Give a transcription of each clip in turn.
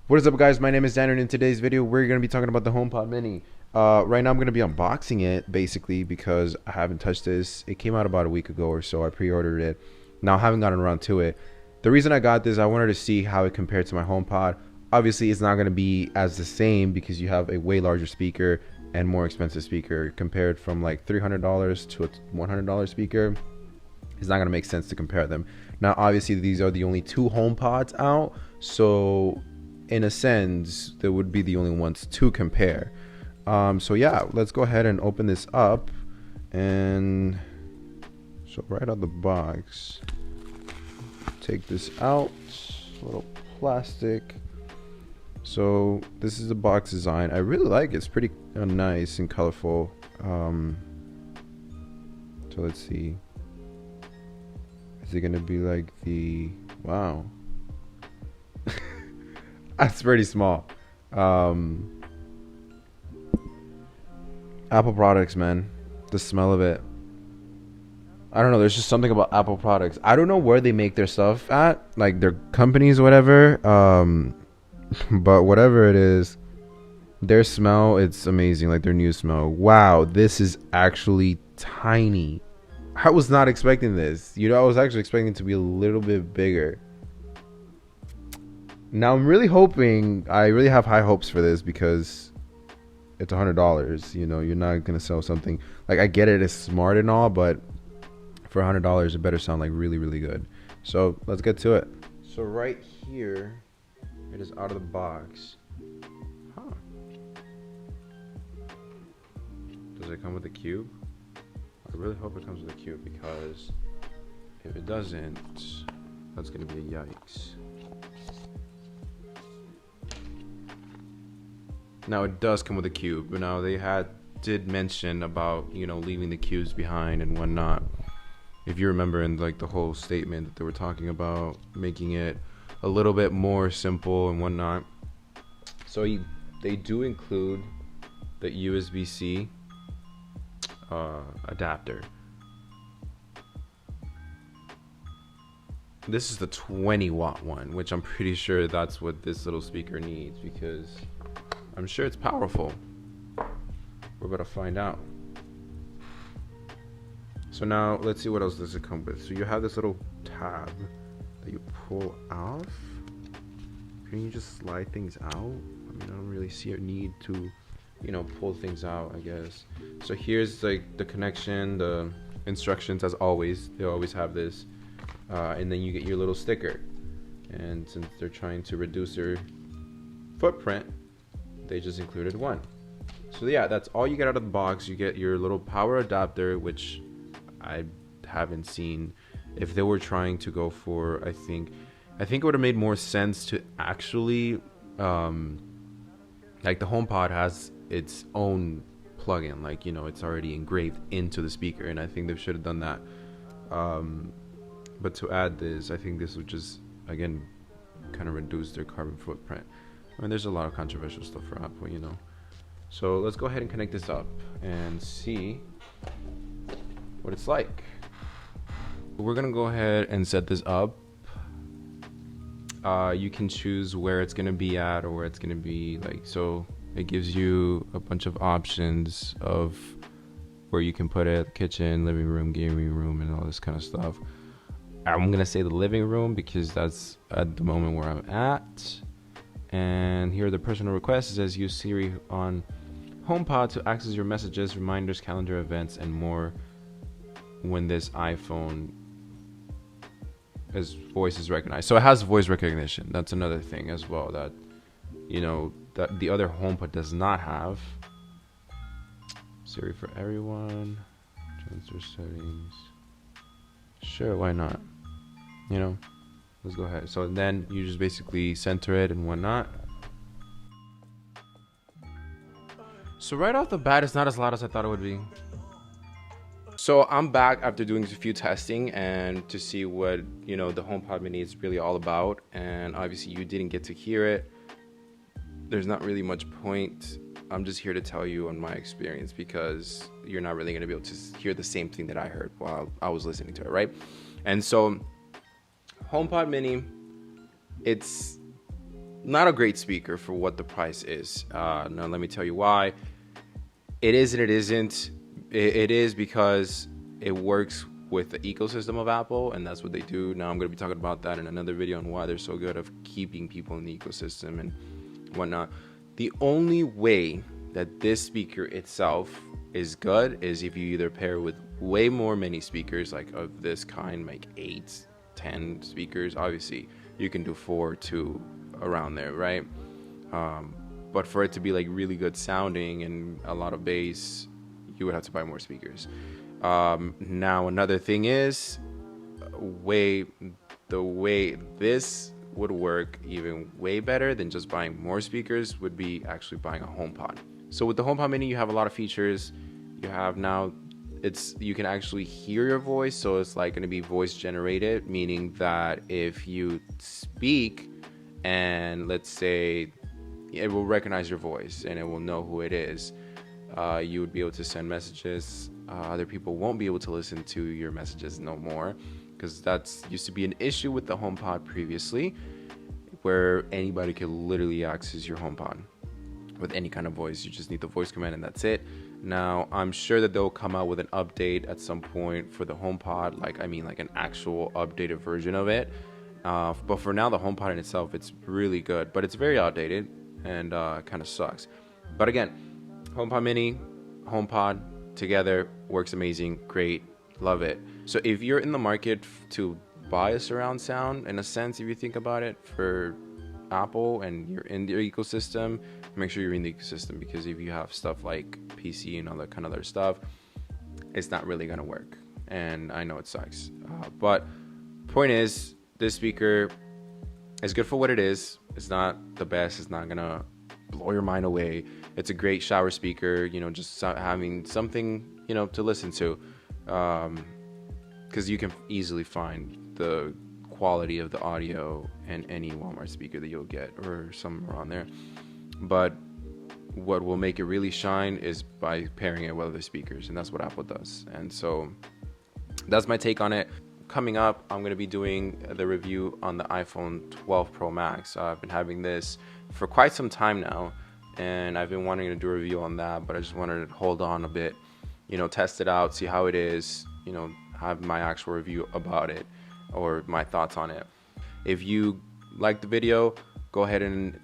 What is up, guys? My name is Dan, and in today's video we're going to be talking about the HomePod Mini. Right now I'm going to be unboxing it basically because I haven't touched this. It came out about a week ago or so. I pre-ordered it. Now I haven't gotten around to it. The reason I got this, I wanted to see how it compared to my HomePod. Obviously it's not going to be as the same because you have a way larger speaker and more expensive speaker compared from like $300 to a $100 speaker. It's not going to make sense to compare them. Now obviously these are the only two HomePods out, so in a sense they would be the only ones to compare. So yeah, let's go ahead and open this up. And so right out of the box, take this out, little plastic. So this is the box design. I really like it. It's pretty nice and colorful. So let's see, is it gonna be like the, wow, that's pretty small. Apple products, man. The smell of it. I don't know. There's just something about Apple products. I don't know where they make their stuff at, like their companies or whatever. But whatever it is, their smell, it's amazing. Like their new smell. Wow, this is actually tiny. I was not expecting this. I was actually expecting it to be a little bit bigger. Now I'm really hoping, I really have high hopes for this because it's $100. You're not gonna sell something like, I get it, it's smart and all, but for $100 it better sound like really, really good. So let's get to it. So right here, it is out of the box. Huh. Does it come with a cube? I really hope it comes with a cube, because if it doesn't, that's gonna be a yikes. Now it does come with a cube. Now they did mention about leaving the cubes behind and whatnot. If you remember in like the whole statement that they were talking about making it a little bit more simple and whatnot. So they do include the USB-C adapter. This is the 20-watt one, which I'm pretty sure that's what this little speaker needs, because I'm sure it's powerful. We're about to find out. So now let's see what else does it come with. So you have this little tab that you pull off. Can you just slide things out? I mean, I don't really see a need to, pull things out, I guess. So here's like the connection, the instructions, as always. They always have this. And then you get your little sticker. And since they're trying to reduce their footprint, they just included one. So yeah, that's all you get out of the box. You get your little power adapter, which I haven't seen. If they were trying to go for, I think it would have made more sense to actually like the HomePod has its own plugin, like it's already engraved into the speaker, and I think they should have done that. But to add this, I think this would just, again, kind of reduce their carbon footprint. I mean, there's a lot of controversial stuff for Apple, So let's go ahead and connect this up and see what it's like. We're gonna go ahead and set this up. You can choose where it's gonna be at, or where it's gonna be like, so it gives you a bunch of options of where you can put it: kitchen, living room, gaming room, and all this kind of stuff. I'm gonna say the living room because that's at the moment where I'm at. And here are the personal requests. It says use Siri on HomePod to access your messages, reminders, calendar, events, and more when this iPhone voice is recognized. So it has voice recognition. That's another thing as well that that the other HomePod does not have. Siri for everyone. Transfer settings. Sure, why not? Let's go ahead. So then you just basically center it and whatnot. So right off the bat, it's not as loud as I thought it would be. So I'm back after doing a few testing and to see what the HomePod Mini is really all about. And obviously you didn't get to hear it. There's not really much point. I'm just here to tell you on my experience, because you're not really going to be able to hear the same thing that I heard while I was listening to it, right? And so HomePod Mini, it's not a great speaker for what the price is. Now let me tell you why. It is and it isn't. It is because it works with the ecosystem of Apple, and that's what they do. Now I'm going to be talking about that in another video on why they're so good of keeping people in the ecosystem and whatnot. The only way that this speaker itself is good is if you either pair with way more mini speakers, like of this kind, like 8, 10 speakers. Obviously you can do 4 to around there, right? But for it to be like really good sounding and a lot of bass, you would have to buy more speakers. Now another thing is the way this would work even way better than just buying more speakers would be actually buying a HomePod. So with the HomePod Mini, you have a lot of features. You have now, you can actually hear your voice, so it's like going to be voice generated, meaning that if you speak and let's say it will recognize your voice and it will know who it is, you would be able to send messages. Other people won't be able to listen to your messages no more, because that's used to be an issue with the HomePod previously, where anybody could literally access your HomePod with any kind of voice. You just need the voice command and that's it. Now I'm sure that they'll come out with an update at some point for the HomePod, like an actual updated version of it. But for now, the HomePod in itself, it's really good, but it's very outdated and kind of sucks. But again, HomePod Mini, HomePod together works amazing, great, love it. So if you're in the market to buy a surround sound, in a sense, if you think about it, for Apple and you're in their ecosystem, make sure you're in the ecosystem, because if you have stuff like PC and all that kind of other stuff, it's not really gonna work. And I know it sucks, but point is, this speaker is good for what it is. It's not the best. It's not gonna blow your mind away. It's a great shower speaker, just having something, to listen to, because you can easily find the quality of the audio in any Walmart speaker that you'll get, or somewhere on there. But what will make it really shine is by pairing it with other speakers, and that's what Apple does. And so that's my take on it. Coming up, I'm going to be doing the review on the iPhone 12 Pro Max. I've been having this for quite some time now, and I've been wanting to do a review on that, but I just wanted to hold on a bit, test it out, see how it is, have my actual review about it or my thoughts on it. If you like the video, go ahead and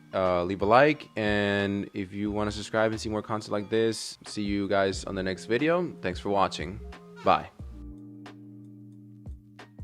leave a like, and if you want to subscribe and see more content like this, see you guys on the next video. Thanks for watching. Bye.